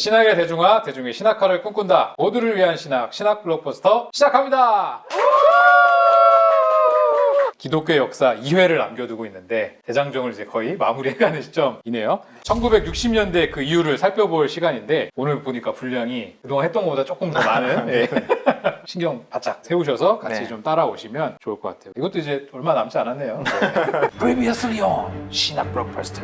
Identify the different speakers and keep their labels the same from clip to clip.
Speaker 1: 신학의 대중화, 대중의 신학화를 꿈꾼다. 모두를 위한 신학, 신학 블록버스터 시작합니다. 기독교 역사 2회를 남겨두고 있는데 대장정을 이제 거의 마무리해가는 시점이네요. 1960년대 그 이후를 살펴볼 시간인데 오늘 보니까 분량이 그동안 했던 것보다 조금 더 많은 네. 신경 바짝 세우셔서 같이 좀 따라오시면 좋을 것 같아요. 이것도 이제 얼마 남지 않았네요. Previously on 신학 블록버스터.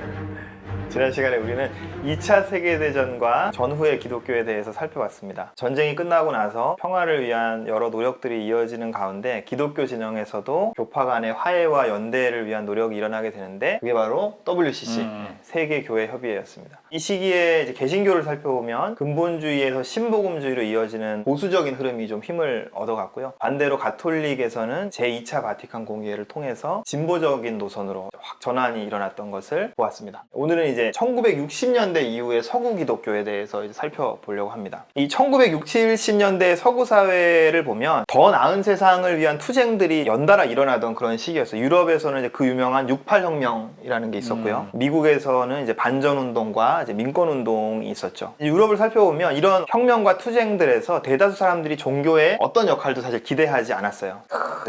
Speaker 2: 지난 시간에 우리는 2차 세계대전과 전후의 기독교에 대해서 살펴봤습니다. 전쟁이 끝나고 나서 평화를 위한 여러 노력들이 이어지는 가운데 기독교 진영에서도 교파 간의 화해와 연대를 위한 노력이 일어나게 되는데 그게 바로 WCC, 세계교회협의회였습니다. 이 시기에 이제 개신교를 살펴보면 근본주의에서 신복음주의로 이어지는 보수적인 흐름이 좀 힘을 얻어갔고요. 반대로 가톨릭에서는 제2차 바티칸 공의회를 통해서 진보적인 노선으로 확 전환이 일어났던 것을 보았습니다. 오늘은 이제 1960년대 이후의 서구 기독교에 대해서 이제 살펴보려고 합니다. 이 1960, 70년대 서구 사회를 보면 더 나은 세상을 위한 투쟁들이 연달아 일어나던 그런 시기였어요. 유럽에서는 이제 그 유명한 68혁명이라는 게 있었고요. 미국에서는 이제 반전운동과 이제 민권운동이 있었죠. 유럽을 살펴보면 이런 혁명과 투쟁들에서 대다수 사람들이 종교에 어떤 역할도 사실 기대하지 않았어요.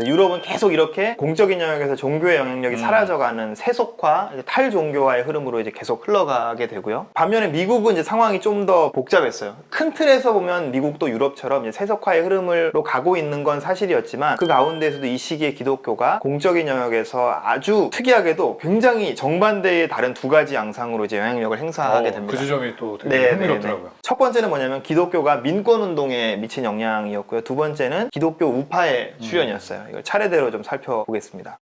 Speaker 2: 유럽은 계속 이렇게 공적인 영역에서 종교의 영향력이 사라져가는 세속화, 탈종교화의 흐름으로 이제 계속 흘러가게 되고요. 반면에 미국은 이제 상황이 좀 더 복잡했어요. 큰 틀에서 보면 미국도 유럽처럼 이제 세속화의 흐름으로 가고 있는 건 사실이었지만 그 가운데에서도 이 시기에 기독교가 공적인 영역에서 아주 특이하게도 굉장히 정반대의 다른 두 가지 양상으로 이제 영향력을 행사하게 됩니다.
Speaker 1: 그 지점이 또 되게 흥미롭더라고요.
Speaker 2: 첫 번째는 뭐냐면 기독교가 민권운동에 미친 영향이었고요. 두 번째는 기독교 우파의 출현이었어요. 이걸 차례대로 좀 살펴보겠습니다.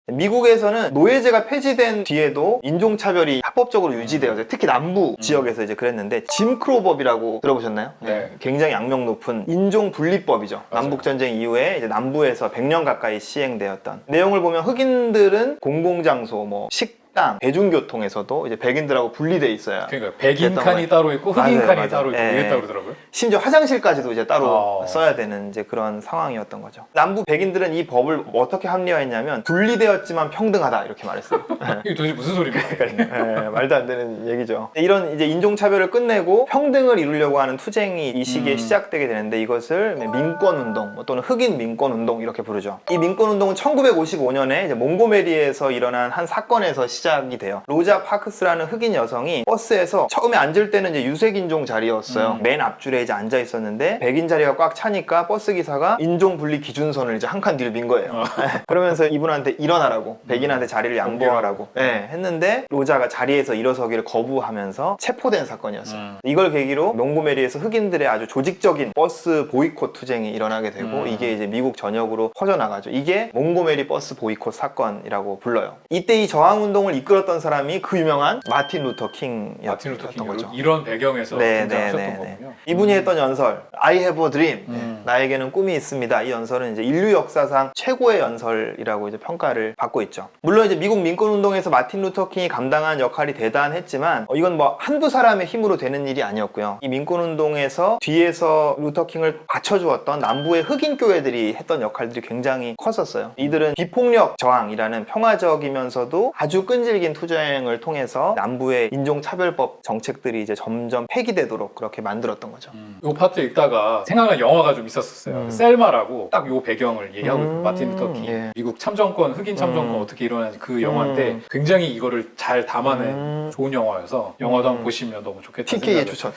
Speaker 2: 미국에서는 노예제가 폐지된 뒤에도 인종차별이 합법적으로 유지되어서 특히 남부 지역에서 이제 그랬는데 짐 크로우 법이라고 들어보셨나요?
Speaker 1: 네.
Speaker 2: 굉장히 악명 높은 인종분리법이죠. 남북전쟁 이후에 이제 남부에서 100년 가까이 시행되었던 내용을 보면 흑인들은 공공장소, 뭐 식당, 대중교통에서도 이제 백인들하고 분리돼 있어야.
Speaker 1: 그러니까 백인 칸이 따로 있고 흑인 칸이 따로 있고
Speaker 2: 예.
Speaker 1: 이랬다고 그러더라고요.
Speaker 2: 심지어 화장실까지도 이제 따로 써야 되는 이제 그런 상황이었던 거죠. 남부 백인들은 이 법을 어떻게 합리화했냐면 분리되었지만 평등하다 이렇게 말했어요.
Speaker 1: 이게 도대체 무슨 소리입니까?
Speaker 2: 예, 말도 안 되는 얘기죠. 이런 이제 인종차별을 끝내고 평등을 이루려고 하는 투쟁이 이 시기에 시작되게 되는데 이것을 민권운동 또는 흑인 민권운동 이렇게 부르죠. 이 민권운동은 1955년에 이제 몽고메리에서 일어난 한 사건에서 시작이 돼요. 로자 파크스라는 흑인 여성이 버스에서 처음에 앉을 때는 이제 유색인종 자리였어요. 맨 앞줄에 이제 앉아 있었는데 백인 자리가 꽉 차니까 버스 기사가 인종 분리 기준선을 이제 한 칸 뒤로 민 거예요. 그러면서 이분한테 일어나라고, 백인한테 자리를 양보하라고 했는데 로자가 자리에서 일어서기를 거부하면서 체포된 사건이었어요. 이걸 계기로 몽고메리에서 흑인들의 아주 조직적인 버스 보이콧 투쟁이 일어나게 되고 이게 이제 미국 전역으로 퍼져나가죠. 이게 몽고메리 버스 보이콧 사건이라고 불러요. 이때 이 저항운동을 이끌었던 사람이 그 유명한 마틴 루터 킹이었던 거죠.
Speaker 1: 이런 배경에서 등장하셨던 거군요.
Speaker 2: 이분이 했던 연설 I have a dream, 나에게는 꿈이 있습니다. 이 연설은 이제 인류 역사상 최고의 연설이라고 이제 평가를 받고 있죠. 물론 이제 미국 민권운동에서 마틴 루터 킹이 감당한 역할이 대단했지만 이건 뭐 한두 사람의 힘으로 되는 일이 아니었고요. 이 민권운동에서 뒤에서 루터 킹을 받쳐주었던 남부의 흑인 교회들이 했던 역할들이 굉장히 컸었어요. 이들은 비폭력 저항이라는 평화적이면서도 아주 끈질긴 투쟁을 통해서 남부의 인종차별법 정책들이 이제 점점 폐기되도록 그렇게 만들었던 거죠.
Speaker 1: 이 파트 읽다가 생각난 영화가 좀 있었어요. 셀마라고 딱 이 배경을 얘기하고 있어요. 마틴 루터 킹. 미국 참정권, 흑인 참정권 어떻게 일어나는지 그 영화인데 굉장히 이거를 잘 담아낸 좋은 영화여서 영화도 한번 보시면 너무 좋겠다.
Speaker 2: TK의 추천.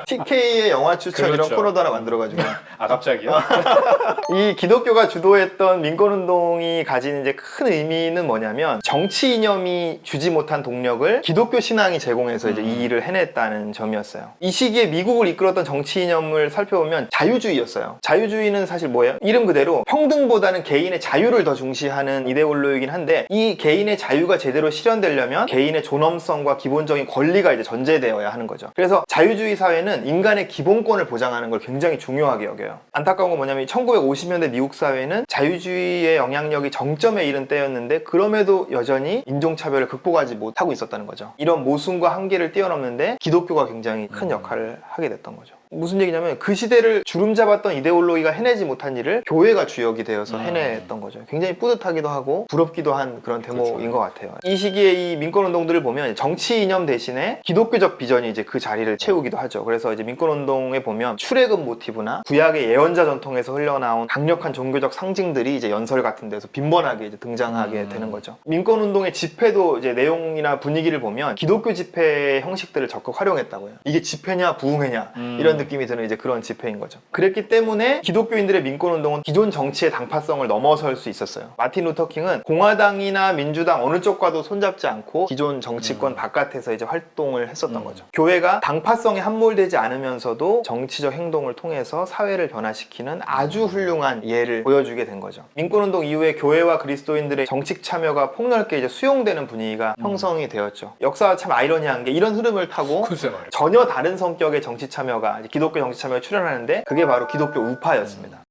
Speaker 2: TK의 영화 추천
Speaker 1: 그렇죠.
Speaker 2: 이런 코너도 하나 만들어가지고.
Speaker 1: 아 갑자기요?
Speaker 2: 이 기독교가 주도했던 민권운동이 가진 이제 큰 의미는 뭐냐면 정치 이념이 주지 못한 동력을 기독교 신앙이 제공해서 이제 이 일을 해냈다는 점이었어요. 이 시기에 미국을 이끌었던 정치 이념을 살펴보면 자유주의였어요. 자유주의는 사실 뭐예요? 이름 그대로 평등보다는 개인의 자유를 더 중시하는 이데올로기이긴 한데 이 개인의 자유가 제대로 실현되려면 개인의 존엄성과 기본적인 권리가 이제 전제되어야 하는 거죠. 그래서 자유주의 사회는 인간의 기본권을 보장하는 걸 굉장히 중요하게 여겨요. 안타까운 건 뭐냐면 1950년대 미국 사회는 자유주의의 영향력이 정점에 이른 때였는데 그럼에도 여전히 인종차별을 극복하지 못하고 있었다는 거죠. 이런 모순과 한계를 뛰어넘는데 기독교가 굉장히 큰 역할을 하게 됐던 거죠. 무슨 얘기냐면 그 시대를 주름잡았던 이데올로기가 해내지 못한 일을 교회가 주역이 되어서 해냈던 거죠. 굉장히 뿌듯하기도 하고 부럽기도 한 그런 대목인
Speaker 1: 그렇죠.
Speaker 2: 것 같아요. 이 시기에 이 민권운동들을 보면 정치 이념 대신에 기독교적 비전이 이제 그 자리를 채우기도 하죠. 그래서 이제 민권운동에 보면 출애굽 모티브나 구약의 예언자 전통에서 흘러나온 강력한 종교적 상징들이 이제 연설 같은 데서 빈번하게 이제 등장하게 되는 거죠. 민권운동의 집회도 이제 내용이나 분위기를 보면 기독교 집회 형식들을 적극 활용했다고요. 이게 집회냐 부흥회냐 이런 느낌이 드는 이제 그런 집회인 거죠. 그랬기 때문에 기독교인들의 민권운동은 기존 정치의 당파성을 넘어설 수 있었어요. 마틴 루터 킹은 공화당이나 민주당 어느 쪽과도 손잡지 않고 기존 정치권 바깥에서 이제 활동을 했었던 거죠. 교회가 당파성에 함몰되지 않으면서도 정치적 행동을 통해서 사회를 변화시키는 아주 훌륭한 예를 보여주게 된 거죠. 민권운동 이후에 교회와 그리스도인들의 정치 참여가 폭넓게 이제 수용되는 분위기가 형성이 되었죠. 역사가 참 아이러니한 게 이런 흐름을 타고
Speaker 1: 글쎄 말이에요.
Speaker 2: 전혀 다른 성격의 정치 참여가 기독교 정치 참여에 출연하는데 그게 바로 기독교 우파였습니다.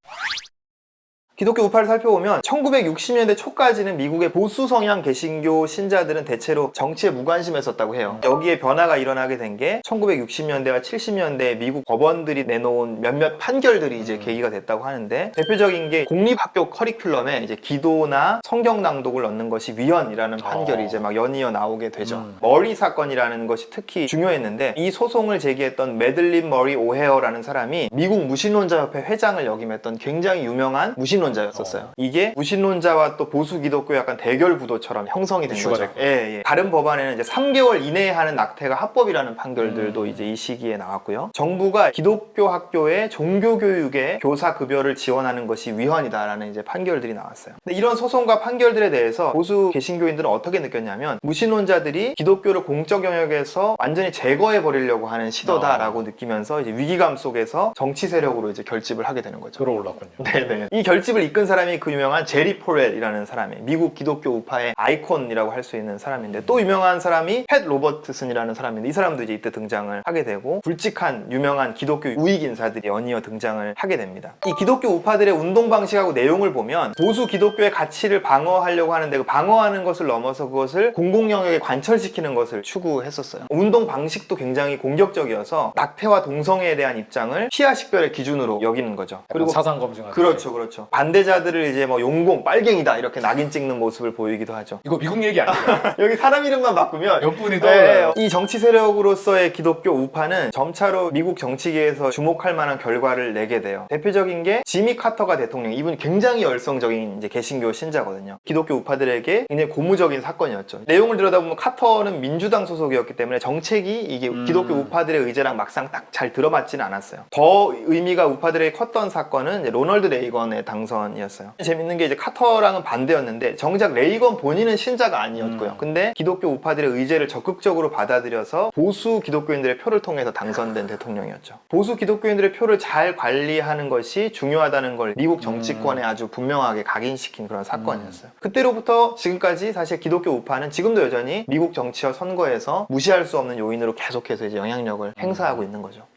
Speaker 2: 기독교 우파를 살펴보면 1960년대 초까지는 미국의 보수 성향 개신교 신자들은 대체로 정치에 무관심했었다고 해요. 여기에 변화가 일어나게 된 게 1960년대와 70년대 미국 법원들이 내놓은 몇몇 판결들이 이제 계기가 됐다고 하는데 대표적인 게 공립학교 커리큘럼에 이제 기도나 성경 낭독을 넣는 것이 위헌이라는 판결이 이제 막 연이어 나오게 되죠. 머리 사건이라는 것이 특히 중요했는데 이 소송을 제기했던 매들린 머리 오헤어라는 사람이 미국 무신론자협회 회장을 역임했던 굉장히 유명한 무신론자였었어요. 이게 무신론자와 또 보수 기독교 약간 대결 구도처럼 형성이 된 거죠. 예. 다른 법안에는 이제 3개월 이내에 하는 낙태가 합법이라는 판결들도 이제 이 시기에 나왔고요. 정부가 기독교 학교의 종교 교육에 교사 급여를 지원하는 것이 위헌이다라는 이제 판결들이 나왔어요. 근데 이런 소송과 판결들에 대해서 보수 개신교인들은 어떻게 느꼈냐면 무신론자들이 기독교를 공적 영역에서 완전히 제거해 버리려고 하는 시도다라고 느끼면서 이제 위기감 속에서 정치 세력으로 이제 결집을 하게 되는 거죠.
Speaker 1: 들어올랐군요.
Speaker 2: 네네. 이 결집을 이끈 사람이 그 유명한 제리 포렐이라는 사람이에요. 미국 기독교 우파의 아이콘이라고 할 수 있는 사람인데 또 유명한 사람이 팻 로버트슨이라는 사람인데 이 사람도 이제 이때 등장을 하게 되고 굵직한 유명한 기독교 우익 인사들이 연이어 등장을 하게 됩니다. 이 기독교 우파들의 운동 방식하고 내용을 보면 보수 기독교의 가치를 방어하려고 하는데 그 방어하는 것을 넘어서 그것을 공공 영역에 관철시키는 것을 추구했었어요. 운동 방식도 굉장히 공격적이어서 낙태와 동성애에 대한 입장을 피하 식별의 기준으로 여기는 거죠.
Speaker 1: 그리고 사상 검증하는.
Speaker 2: 그렇죠. 반대자들을 이제 뭐 용공, 빨갱이다 이렇게 낙인 찍는 모습을 보이기도 하죠.
Speaker 1: 이거 미국 얘기 아니에요?
Speaker 2: 여기 사람 이름만 바꾸면
Speaker 1: 몇 분이 떠올라요.
Speaker 2: 이 정치 세력으로서의 기독교 우파는 점차로 미국 정치계에서 주목할 만한 결과를 내게 돼요. 대표적인 게 지미 카터가 대통령. 이분 굉장히 열성적인 이제 개신교 신자거든요. 기독교 우파들에게 굉장히 고무적인 사건이었죠. 내용을 들여다보면 카터는 민주당 소속이었기 때문에 정책이 이게 기독교 우파들의 의제랑 막상 딱 잘 들어맞지는 않았어요. 더 의미가 우파들에게 컸던 사건은 이제 로널드 레이건의 당선이었어요. 재밌는 게 이제 카터랑은 반대였는데 정작 레이건 본인은 신자가 아니었고요. 근데 기독교 우파들의 의제를 적극적으로 받아들여서 보수 기독교인들의 표를 통해서 당선된 대통령이었죠. 보수 기독교인들의 표를 잘 관리하는 것이 중요하다는 걸 미국 정치권에 아주 분명하게 각인시킨 그런 사건이었어요. 그때로부터 지금까지 사실 기독교 우파는 지금도 여전히 미국 정치와 선거에서 무시할 수 없는 요인으로 계속해서 이제 영향력을 행사하고 있는 거죠.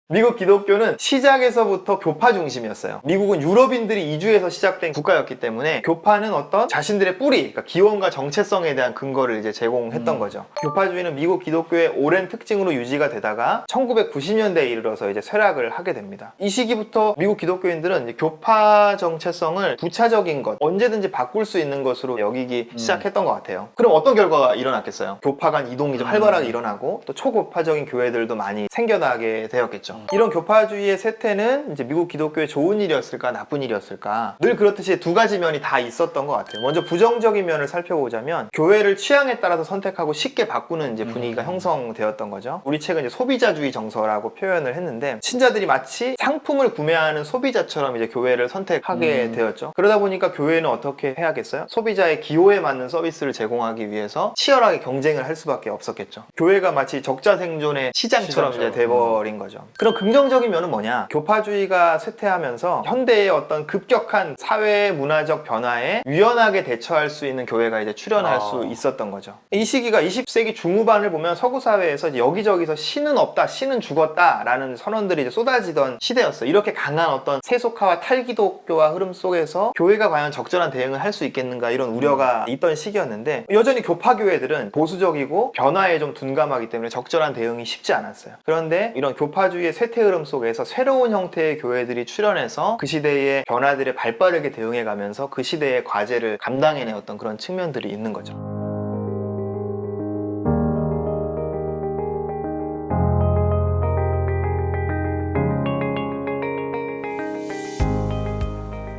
Speaker 2: 미국 기독교는 시작에서부터 교파 중심이었어요. 미국은 유럽인들이 이주해서 시작된 국가였기 때문에 교파는 어떤 자신들의 뿌리, 그러니까 기원과 정체성에 대한 근거를 이제 제공했던 거죠. 교파주의는 미국 기독교의 오랜 특징으로 유지가 되다가 1990년대에 이르러서 이제 쇠락을 하게 됩니다. 이 시기부터 미국 기독교인들은 이제 교파 정체성을 부차적인 것, 언제든지 바꿀 수 있는 것으로 여기기 시작했던 것 같아요. 그럼 어떤 결과가 일어났겠어요? 교파 간 이동이 좀 활발하게 일어나고 또 초교파적인 교회들도 많이 생겨나게 되었겠죠. 이런 교파주의의 쇠퇴는 이제 미국 기독교의 좋은 일이었을까 나쁜 일이었을까 늘 그렇듯이 두 가지 면이 다 있었던 것 같아요. 먼저 부정적인 면을 살펴보자면 교회를 취향에 따라서 선택하고 쉽게 바꾸는 이제 분위기가 형성되었던 거죠. 우리 책은 이제 소비자주의 정서라고 표현을 했는데 신자들이 마치 상품을 구매하는 소비자처럼 이제 교회를 선택하게 되었죠. 그러다 보니까 교회는 어떻게 해야겠어요? 소비자의 기호에 맞는 서비스를 제공하기 위해서 치열하게 경쟁을 할 수밖에 없었겠죠. 교회가 마치 적자생존의 시장처럼 이제 돼버린 거죠. 그럼 긍정적인 면은 뭐냐? 교파주의가 쇠퇴하면서 현대의 어떤 급격한 사회 문화적 변화에 유연하게 대처할 수 있는 교회가 이제 출현할 수 있었던 거죠. 이 시기가 20세기 중후반을 보면 서구 사회에서 이제 여기저기서 신은 없다, 신은 죽었다라는 선언들이 이제 쏟아지던 시대였어요. 이렇게 강한 어떤 세속화와 탈기독교와 흐름 속에서 교회가 과연 적절한 대응을 할 수 있겠는가 이런 우려가 있던 시기였는데 여전히 교파 교회들은 보수적이고 변화에 좀 둔감하기 때문에 적절한 대응이 쉽지 않았어요. 그런데 이런 교파주의의 세계의 쇠퇴 흐름 속에서 새로운 형태의 교회들이 출현해서 그 시대의 변화들에 발빠르게 대응해가면서 그 시대의 과제를 감당해내었던 그런 측면들이 있는 거죠.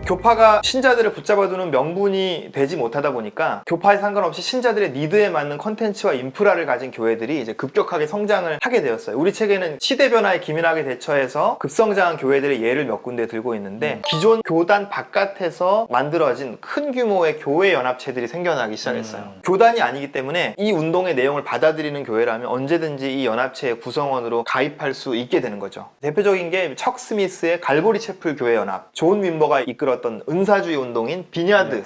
Speaker 2: 교파가 신자들을 붙잡아두는 명분이 되지 못하다 보니까 교파에 상관없이 신자들의 니드에 맞는 컨텐츠와 인프라를 가진 교회들이 이제 급격하게 성장을 하게 되었어요. 우리 책에는 시대 변화에 기민하게 대처해서 급성장한 교회들의 예를 몇 군데 들고 있는데 기존 교단 바깥에서 만들어진 큰 규모의 교회 연합체들이 생겨나기 시작했어요. 교단이 아니기 때문에 이 운동의 내용을 받아들이는 교회라면 언제든지 이 연합체의 구성원으로 가입할 수 있게 되는 거죠. 대표적인 게 척 스미스의 갈보리 채플 교회 연합, 존 윈버가 이끌었던 은사주의 운동인 비냐드,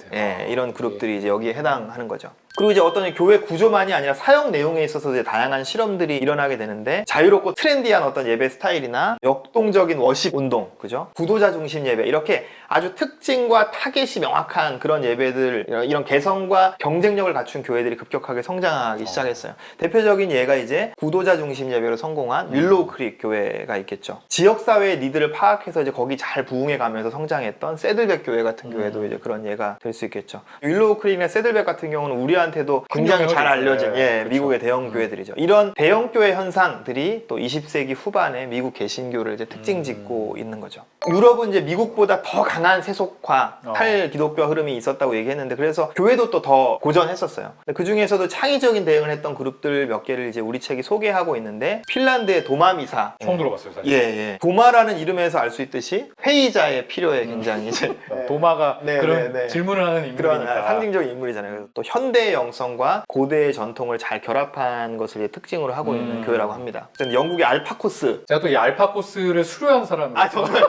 Speaker 2: 이런 그룹들이 이제 여기에 해당하는 거죠. 그리고 이제 어떤 교회 구조만이 아니라 사역 내용에 있어서 이제 다양한 실험들이 일어나게 되는데 자유롭고 트렌디한 어떤 예배 스타일이나 역동적인 워십 운동, 그죠? 구도자 중심 예배, 이렇게 아주 특징과 타겟이 명확한 그런 예배들, 이런 개성과 경쟁력을 갖춘 교회들이 급격하게 성장하기 시작했어요. 대표적인 예가 이제 구도자 중심 예배로 성공한 윌로우 크릭 교회가 있겠죠. 지역사회의 니드를 파악해서 이제 거기 잘 부응해 가면서 성장했던 세들백 교회 같은 교회도 이제 그런 예가 될 수 있겠죠. 윌로우 크릭이나 세들백 같은 경우는 우리한테도 굉장히 잘 알려진
Speaker 1: 그렇죠.
Speaker 2: 미국의 대형 교회들이죠. 이런 대형 교회 현상들이 또 20세기 후반에 미국 개신교를 이제 특징 짓고 있는 거죠. 유럽은 이제 미국보다 더 강한 세속화, 탈기독교 흐름이 있었다고 얘기했는데 그래서 교회도 또 더 고전했었어요. 그 중에서도 창의적인 대응을 했던 그룹들 몇 개를 이제 우리 책이 소개하고 있는데 핀란드의 도마미사.
Speaker 1: 처음 들어봤어요, 사실.
Speaker 2: 도마라는 이름에서 알 수 있듯이 회의자의 필요에 굉장히 이제
Speaker 1: 도마가 그런 질문을 하는 인물이니까.
Speaker 2: 그런 상징적인 인물이잖아요. 그래서 또 현대의 영성과 고대의 전통을 잘 결합한 것을 이제 특징으로 하고 있는 교회라고 합니다. 영국의 알파코스.
Speaker 1: 제가 또 이 알파코스를 수료한 사람이에요.
Speaker 2: 정말.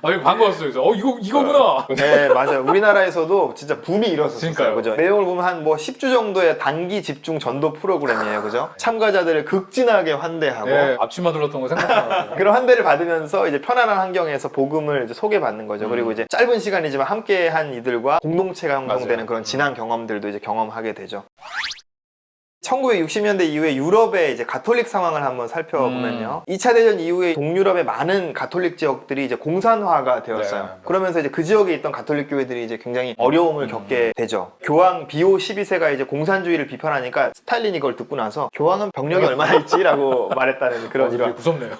Speaker 1: 이거 반가웠어요. 그래서 이거구나.
Speaker 2: 네, 맞아요. 우리나라에서도 진짜 붐이 일어섰어요.
Speaker 1: 그러니까요.
Speaker 2: 그죠? 내용을 보면 한 10주 정도의 단기 집중 전도 프로그램이에요. 그죠? 참가자들을 극진하게 환대하고
Speaker 1: 앞치마 둘렀던 거 생각나요.
Speaker 2: 그런 환대를 받으면서 이제 편안한 환경에서 복음을 이제 소개받는 거죠. 그리고 이제 짧은 시간이지만 함께 한 이들과 공동체가 형성되는 그런 진한 경험들도 이제 경험하게 되죠. 1960년대 이후에 유럽의 이제 가톨릭 상황을 한번 살펴보면요. 2차 대전 이후에 동유럽의 많은 가톨릭 지역들이 이제 공산화가 되었어요. 그러면서 이제 그 지역에 있던 가톨릭 교회들이 이제 굉장히 어려움을 겪게 되죠. 교황 비오 12세가 이제 공산주의를 비판하니까 스탈린이 그걸 듣고 나서 교황은 병력이 얼마나 있지라고 말했다는 그런
Speaker 1: 되게 무섭네요.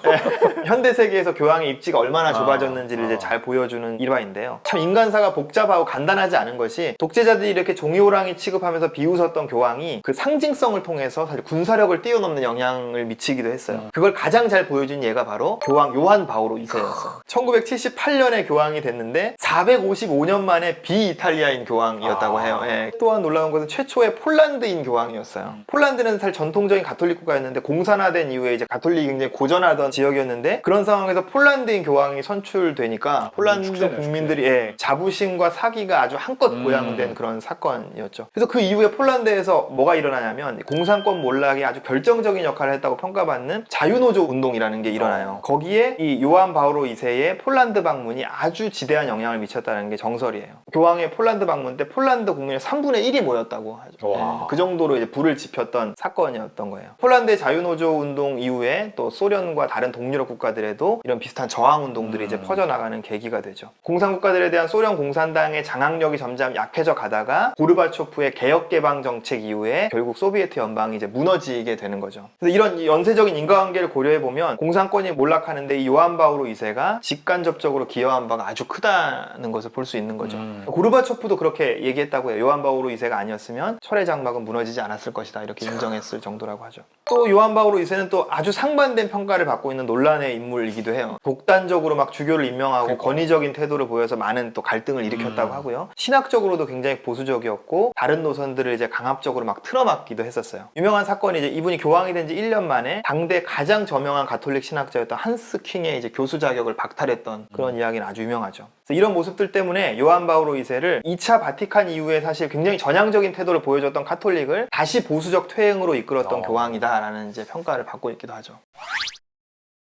Speaker 2: 현대 세계에서 교황의 입지가 얼마나 좁아졌는지를 이제 잘 보여주는 일화인데요. 참 인간사가 복잡하고 간단하지 않은 것이 독재자들이 이렇게 종이호랑이 취급하면서 비웃었던 교황이 그 상징성을 통해서 사실 군사력을 뛰어넘는 영향을 미치기도 했어요. 그걸 가장 잘 보여준 예가 바로 교황 요한 바오로 2세였어요. 1978년에 교황이 됐는데 455년 만에 비이탈리아인 교황이었다고 해요. 또한 놀라운 것은 최초의 폴란드인 교황이었어요. 폴란드는 사실 전통적인 가톨릭 국가였는데 공산화된 이후에 이제 가톨릭이 굉장히 고전하던 지역이었는데 그런 상황에서 폴란드인 교황이 선출되니까 폴란드 국민들이 자부심과 사기가 아주 한껏 고양된 그런 사건이었죠. 그래서 그 이후에 폴란드에서 뭐가 일어나냐면 공산권 몰락에 아주 결정적인 역할을 했다고 평가받는 자유노조 운동이라는 게 일어나요. 거기에 이 요한 바오로 2세의 폴란드 방문이 아주 지대한 영향을 미쳤다는 게 정설이에요. 교황의 폴란드 방문 때 폴란드 국민의 3분의 1이 모였다고 하죠. 그 정도로 이제 불을 지폈던 사건이었던 거예요. 폴란드의 자유노조 운동 이후에 또 소련과 다른 동유럽 국가들에도 이런 비슷한 저항 운동들이 이제 퍼져나가는 계기가 되죠. 공산국가들에 대한 소련 공산당의 장악력이 점점 약해져 가다가 고르바초프의 개혁 개방 정책 이후에 결국 소비에트 연방이 이제 무너지게 되는 거죠. 그래서 이런 연쇄적인 인과관계를 고려해 보면 공산권이 몰락하는데 이 요한 바오로 2세가 직간접적으로 기여한 바가 아주 크다는 것을 볼 수 있는 거죠. 고르바초프도 그렇게 얘기했다고 해요. 요한 바오로 2세가 아니었으면 철의 장막은 무너지지 않았을 것이다 이렇게 인정했을 정도라고 하죠. 또 요한 바오로 2세는 또 아주 상반된 평가를 받고 있는 논란의 인물이기도 해요. 독단적으로 막 주교를 임명하고 권위적인 태도를 보여서 많은 또 갈등을 일으켰다고 하고요. 신학적으로도 굉장히 보수적이었고 다른 노선들을 이제 강압적으로 막 틀어막기도 했었어요. 유명한 사건이 이제 이분이 교황이 된 지 1년 만에 당대 가장 저명한 가톨릭 신학자였던 한스 킹의 이제 교수 자격을 박탈했던 그런 이야기는 아주 유명하죠. 그래서 이런 모습들 때문에 요한 바오로 2세를 2차 바티칸 이후에 사실 굉장히 전향적인 태도를 보여줬던 카톨릭을 다시 보수적 퇴행으로 이끌었던 교황이다라는 이제 평가를 받고 있기도 하죠.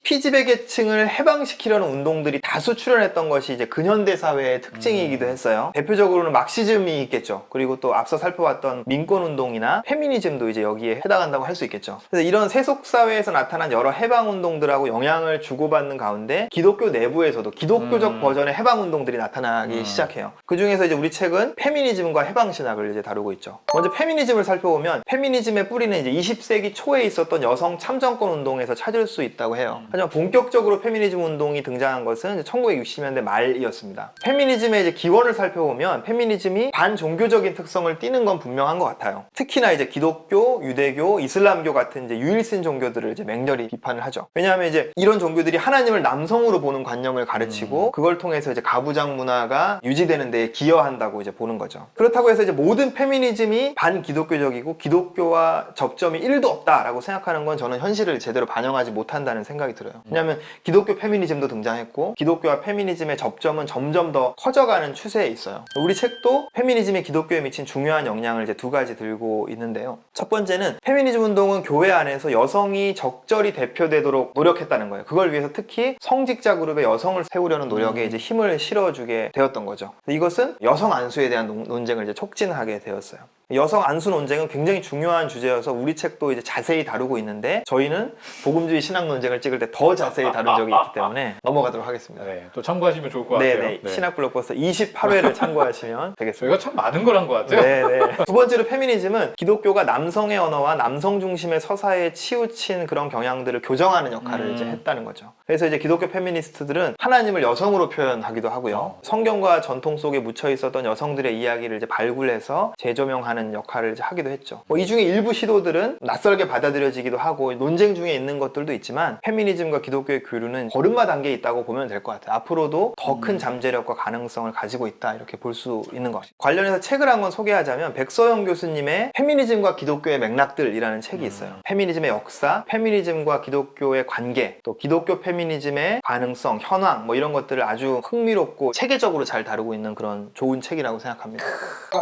Speaker 2: 피지배 계층을 해방시키려는 운동들이 다수 출현했던 것이 이제 근현대 사회의 특징이기도 했어요. 대표적으로는 막시즘이 있겠죠. 그리고 또 앞서 살펴봤던 민권 운동이나 페미니즘도 이제 여기에 해당한다고 할 수 있겠죠. 그래서 이런 세속 사회에서 나타난 여러 해방 운동들하고 영향을 주고받는 가운데 기독교 내부에서도 기독교적 버전의 해방 운동들이 나타나기 시작해요. 그 중에서 이제 우리 책은 페미니즘과 해방 신학을 이제 다루고 있죠. 먼저 페미니즘을 살펴보면 페미니즘의 뿌리는 이제 20세기 초에 있었던 여성 참정권 운동에서 찾을 수 있다고 해요. 하지만 본격적으로 페미니즘 운동이 등장한 것은 1960년대 말이었습니다. 페미니즘의 이제 기원을 살펴보면 페미니즘이 반종교적인 특성을 띠는 건 분명한 것 같아요. 특히나 이제 기독교, 유대교, 이슬람교 같은 이제 유일신 종교들을 이제 맹렬히 비판을 하죠. 왜냐하면 이제 이런 종교들이 하나님을 남성으로 보는 관념을 가르치고 그걸 통해서 이제 가부장 문화가 유지되는 데 기여한다고 이제 보는 거죠. 그렇다고 해서 이제 모든 페미니즘이 반기독교적이고 기독교와 접점이 1도 없다라고 생각하는 건 저는 현실을 제대로 반영하지 못한다는 생각이 들어요. 왜냐하면 기독교 페미니즘도 등장했고 기독교와 페미니즘의 접점은 점점 더 커져가는 추세에 있어요. 우리 책도 페미니즘이 기독교에 미친 중요한 영향을 이제 두 가지 들고 있는데요. 첫 번째는 페미니즘 운동은 교회 안에서 여성이 적절히 대표되도록 노력했다는 거예요. 그걸 위해서 특히 성직자 그룹의 여성을 세우려는 노력에 이제 힘을 실어주게 되었던 거죠. 이것은 여성 안수에 대한 논쟁을 이제 촉진하게 되었어요. 여성 안수 논쟁은 굉장히 중요한 주제여서 우리 책도 이제 자세히 다루고 있는데 저희는 복음주의 신학 논쟁을 찍을 때 더 자세히 다룬 적이 있기 때문에 넘어가도록 하겠습니다.
Speaker 1: 네, 또 참고하시면 좋을 것 같아요.
Speaker 2: 네네. 신학 블록버스터 28회를 참고하시면 되겠습니다.
Speaker 1: 저희가 참 많은 걸 한 것 같아요.
Speaker 2: 네네. 두 번째로 페미니즘은 기독교가 남성의 언어와 남성 중심의 서사에 치우친 그런 경향들을 교정하는 역할을 이제 했다는 거죠. 그래서 이제 기독교 페미니스트들은 하나님을 여성으로 표현하기도 하고요. 성경과 전통 속에 묻혀 있었던 여성들의 이야기를 이제 발굴해서 재조명하는 역할을 이제 하기도 했죠. 이 중에 일부 시도들은 낯설게 받아들여지기도 하고 논쟁 중에 있는 것들도 있지만 페미니즘과 기독교의 교류는 걸음마 단계에 있다고 보면 될 것 같아요. 앞으로도 더 큰 잠재력과 가능성을 가지고 있다 이렇게 볼 수 있는 것. 관련해서 책을 한권 소개하자면 백서영 교수님의 페미니즘과 기독교의 맥락들이라는 책이 있어요. 페미니즘의 역사, 페미니즘과 기독교의 관계, 또 기독교 페미니즘의 가능성, 현황 뭐 이런 것들을 아주 흥미롭고 체계적으로 잘 다루고 있는 그런 좋은 책이라고 생각합니다.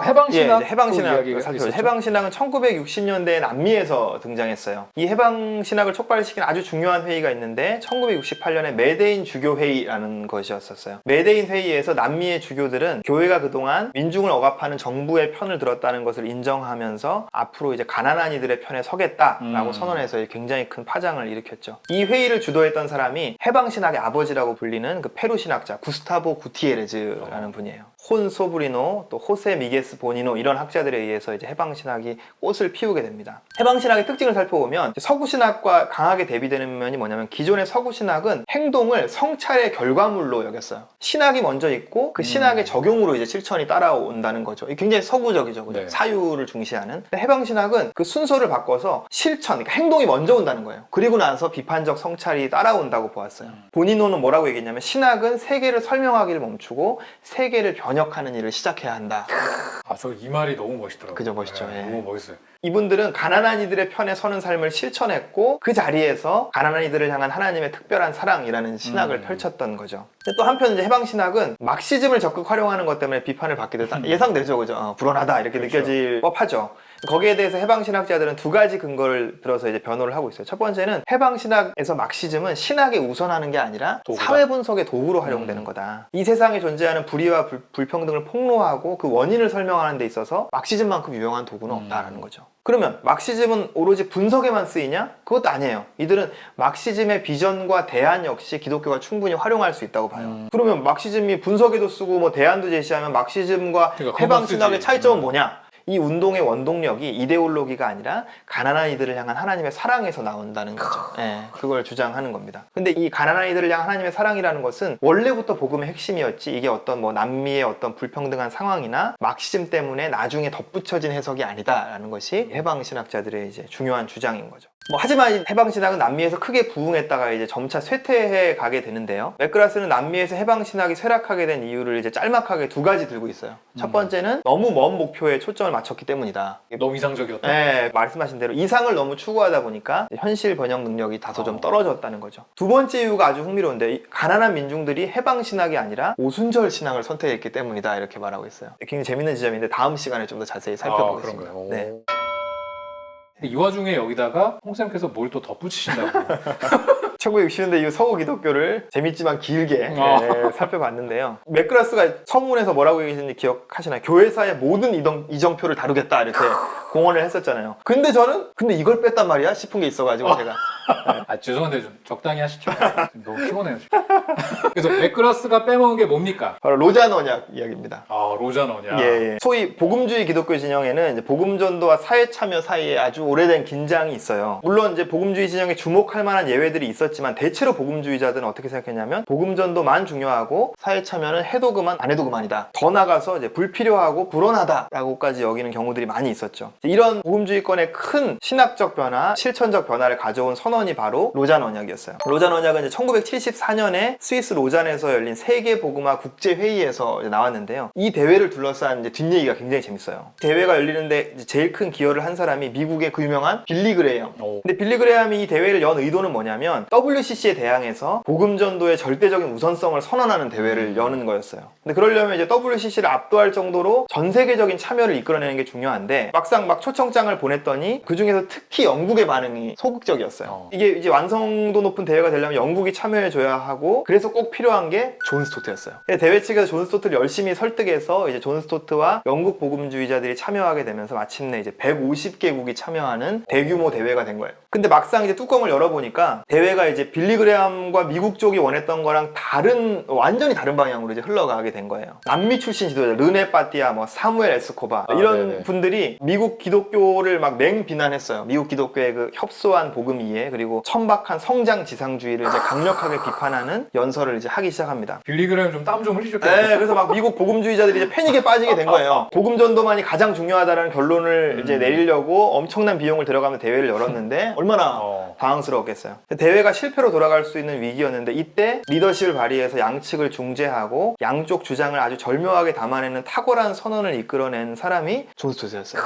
Speaker 1: 해방신학?
Speaker 2: 예, 해방신학을 살펴보죠. 해방신학은 1960년대에 남미에서 등장했어요. 이 해방신학을 촉발시킨 아주 중요한 회의가 있는데 1968년에 메데인 주교회의라는 것이었어요. 메데인 회의에서 남미의 주교들은 교회가 그동안 민중을 억압하는 정부의 편을 들었다는 것을 인정하면서 앞으로 이제 가난한 이들의 편에 서겠다라고 선언해서 굉장히 큰 파장을 일으켰죠. 이 회의를 주도했던 사람이 해방신학의 아버지라고 불리는 그 페루 신학자 구스타보 구티에레즈라는 분이에요. 혼 소브리노, 또 호세 미게스 보니노 이런 학자들에 의해서 이제 해방신학이 꽃을 피우게 됩니다. 해방신학의 특징을 살펴보면 서구신학과 강하게 대비되는 면이 뭐냐면 기존의 서구신학은 행동을 성찰의 결과물로 여겼어요. 신학이 먼저 있고 그 신학의 적용으로 이제 실천이 따라온다는 거죠. 굉장히 서구적이죠. 그죠?
Speaker 1: 네.
Speaker 2: 사유를 중시하는. 해방신학은 그 순서를 바꿔서 실천, 그러니까 행동이 먼저 온다는 거예요. 그리고 나서 비판적 성찰이 따라온다고 보았어요. 보니노는 뭐라고 얘기했냐면 신학은 세계를 설명하기를 멈추고 세계를 번역하는 일을 시작해야 한다.
Speaker 1: 저 이 말이 너무 멋있더라고요.
Speaker 2: 그죠, 멋있죠.
Speaker 1: 네,
Speaker 2: 예.
Speaker 1: 너무 멋있어요.
Speaker 2: 이분들은 가난한 이들의 편에 서는 삶을 실천했고 그 자리에서 가난한 이들을 향한 하나님의 특별한 사랑이라는 신학을 펼쳤던 거죠. 근데 또 한편 이제 해방신학은 막시즘을 적극 활용하는 것 때문에 비판을 받기도 예상되죠. 그죠? 불안하다 이렇게
Speaker 1: 그렇죠.
Speaker 2: 느껴질 법하죠. 거기에 대해서 해방신학자들은 두 가지 근거를 들어서 이제 변호를 하고 있어요. 첫 번째는 해방신학에서 막시즘은 신학에 우선하는 게 아니라
Speaker 1: 도구다.
Speaker 2: 사회분석의 도구로 활용되는 거다. 이 세상에 존재하는 불의와 불평등을 폭로하고 그 원인을 설명하는 데 있어서 막시즘만큼 유용한 도구는 없다라는 거죠. 그러면 막시즘은 오로지 분석에만 쓰이냐? 그것도 아니에요. 이들은 막시즘의 비전과 대안 역시 기독교가 충분히 활용할 수 있다고 봐요. 그러면 막시즘이 분석에도 쓰고 뭐 대안도 제시하면 막시즘과
Speaker 1: 그러니까
Speaker 2: 해방신학의
Speaker 1: 쓰지.
Speaker 2: 차이점은 뭐냐? 이 운동의 원동력이 이데올로기가 아니라 가난한 이들을 향한 하나님의 사랑에서 나온다는 거죠. 예, 그걸 주장하는 겁니다. 근데 이 가난한 이들을 향한 하나님의 사랑이라는 것은 원래부터 복음의 핵심이었지 이게 어떤 뭐 남미의 어떤 불평등한 상황이나 막시즘 때문에 나중에 덧붙여진 해석이 아니다라는 것이 해방신학자들의 이제 중요한 주장인 거죠. 하지만 해방신학은 남미에서 크게 부흥했다가 이제 점차 쇠퇴해 가게 되는데요. 맥그라스는 남미에서 해방신학이 쇠락하게 된 이유를 이제 짤막하게 두 가지 들고 있어요. 첫 번째는 너무 먼 목표에 초점을 맞췄기 때문이다.
Speaker 1: 너무 이상적이었다.
Speaker 2: 네, 말씀하신 대로 이상을 너무 추구하다 보니까 현실 번역 능력이 다소 좀 떨어졌다는 거죠. 두 번째 이유가 아주 흥미로운데 가난한 민중들이 해방신학이 아니라 오순절 신학을 선택했기 때문이다 이렇게 말하고 있어요. 굉장히 재밌는 지점인데 다음 시간에 좀 더 자세히 살펴보겠습니다.
Speaker 1: 그런가요?
Speaker 2: 네.
Speaker 1: 이 와중에 여기다가 홍쌤께서 뭘 또 덧붙이신다고.
Speaker 2: 1960년대 이후 서구 기독교를 재밌지만 길게 살펴봤는데요. 맥그라스가 서문에서 뭐라고 얘기했는지 기억하시나요? 교회사의 모든 이정표를 다루겠다 이렇게 공언을 했었잖아요. 근데 저는 이걸 뺐단 말이야 싶은 게 있어가지고 제가
Speaker 1: 아 죄송한데 좀 적당히 하시죠. 지금 너무 피곤해요. 지금. 그래서 맥그라스가 빼먹은 게 뭡니까?
Speaker 2: 바로 로잔 언약 이야기입니다.
Speaker 1: 아 로잔 언약.
Speaker 2: 예. 소위 복음주의 기독교 진영에는 이제 복음전도와 사회 참여 사이에 아주 오래된 긴장이 있어요. 물론 이제 복음주의 진영에 주목할 만한 예외들이 있었지만 대체로 복음주의자들은 어떻게 생각했냐면 복음전도만 중요하고 사회 참여는 해도 그만 안 해도 그만이다. 더 나가서 이제 불필요하고 불온하다라고까지 여기는 경우들이 많이 있었죠. 이런 복음주의권의 큰 신학적 변화, 실천적 변화를 가져온 선언이 바로 로잔 언약이었어요. 로잔 언약은 이제 1974년에 스위스 로잔에서 열린 세계 복음화 국제 회의에서 나왔는데요. 이 대회를 둘러싼 이제 뒷얘기가 굉장히 재밌어요. 대회가 열리는데 이제 제일 큰 기여를 한 사람이 미국의 그 유명한 빌리 그레이엄. 근데 빌리 그레이엄이 이 대회를 연 의도는 뭐냐면 WCC에 대항해서 복음 전도의 절대적인 우선성을 선언하는 대회를 여는 거였어요. 근데 그러려면 이제 WCC를 압도할 정도로 전 세계적인 참여를 이끌어내는 게 중요한데 막상 막 초청장을 보냈더니 그 중에서 특히 영국의 반응이 소극적이었어요. 이게 이제 완성도 높은 대회가 되려면 영국이 참여해줘야 하고 그래서 꼭 필요한 게 존 스토트였어요. 대회 측에서 존 스토트를 열심히 설득해서 이제 존 스토트와 영국 복음주의자들이 참여하게 되면서 마침내 이제 150개국이 참여하는 대규모 대회가 된 거예요. 근데 막상 이제 뚜껑을 열어보니까 대회가 이제 빌리 그레이엄과 미국 쪽이 원했던 거랑 완전히 다른 방향으로 이제 흘러가게 된 거예요. 남미 출신 지도자 르네 빠띠아, 사무엘 에스코바 이런 분들이 미국 기독교를 막 맹비난했어요. 미국 기독교의 그 협소한 복음 이해 그리고 천박한 성장 지상주의를 이제 강력하게 비판하는 연설을 이제 하기 시작합니다.
Speaker 1: 빌리 그레이엄 좀 땀 좀 흘리셨겠네요.
Speaker 2: 네, 그래서 막 미국 복음주의자들이 이제 패닉에 빠지게 된 거예요. 복음 전도만이 가장 중요하다는 결론을 이제 내리려고 엄청난 비용을 들어가며 대회를 열었는데 얼마나 당황스러웠겠어요. 대회가 실패로 돌아갈 수 있는 위기였는데 이때 리더십을 발휘해서 양측을 중재하고 양쪽 주장을 아주 절묘하게 담아내는 탁월한 선언을 이끌어낸 사람이 존 스토트였어요.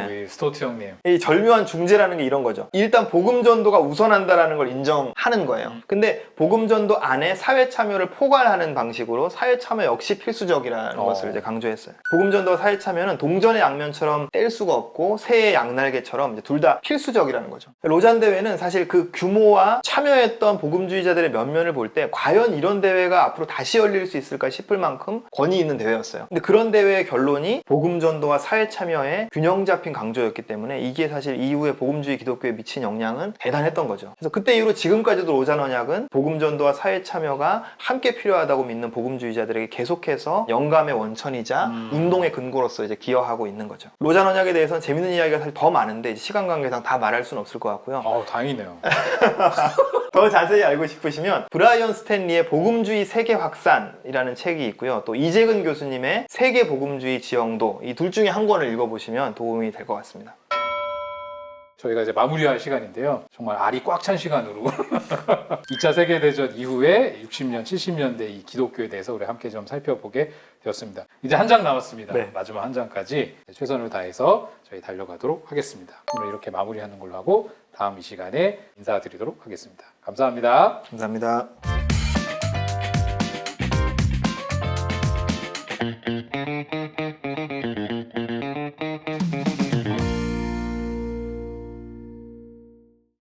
Speaker 1: 우리 스토트 형님.
Speaker 2: 이 절묘한 중재라는 게 이런 거죠. 일단 복음 전도가 우선한다라는 걸 인정하는 거예요. 근데 복음 전도 안에 사회 참여를 포괄하는 방식으로 사회 참여 역시 필수적이라는 것을 이제 강조했어요. 복음 전도와 사회 참여는 동전의 양면처럼 뗄 수가 없고 새의 양날개처럼 둘 다 필수적이라는 거죠. 로잔 대회는 사실 그 규모와 참여했던 복음주의자들의 면면을 볼 때 과연 이런 대회가 앞으로 다시 열릴 수 있을까 싶을 만큼 권위 있는 대회였어요. 근데 그런 대회의 결론이 복음 전도와 사회 참여의 균형 잡힌 강조였기 때문에 이게 사실 이후에 복음주의 기독교에 미친 영향은 대단했던 거죠. 그래서 그때 이후로 지금까지도 로잔 언약은 복음 전도와 사회 참여가 함께 필요하다고 믿는 복음주의자들에게 계속해서 영감의 원천이자 운동의 근거로서 이제 기여하고 있는 거죠. 로잔 언약에 대해서는 재밌는 이야기가 사실 더 많은데 시간 관계상 다 말할 수는 없을 것 같고요.
Speaker 1: 다행이네요.
Speaker 2: 더 자세히 알고 싶으시면 브라이언 스탠리의 복음주의 세계 확산이라는 책이 있고요. 또 이재근 교수님의 세계 복음주의 지형도 이 둘 중에 한 권을 읽어보시면 도움이 될 것 같습니다.
Speaker 1: 저희가 이제 마무리할 시간인데요. 정말 알이 꽉 찬 시간으로 2차 세계대전 이후에 60년, 70년대 이 기독교에 대해서 우리 함께 좀 살펴보게 되었습니다. 이제 한 장 남았습니다.
Speaker 2: 네.
Speaker 1: 마지막 한 장까지 최선을 다해서 저희 달려가도록 하겠습니다. 오늘 이렇게 마무리하는 걸로 하고 다음 이 시간에 인사드리도록 하겠습니다. 감사합니다.
Speaker 2: 감사합니다.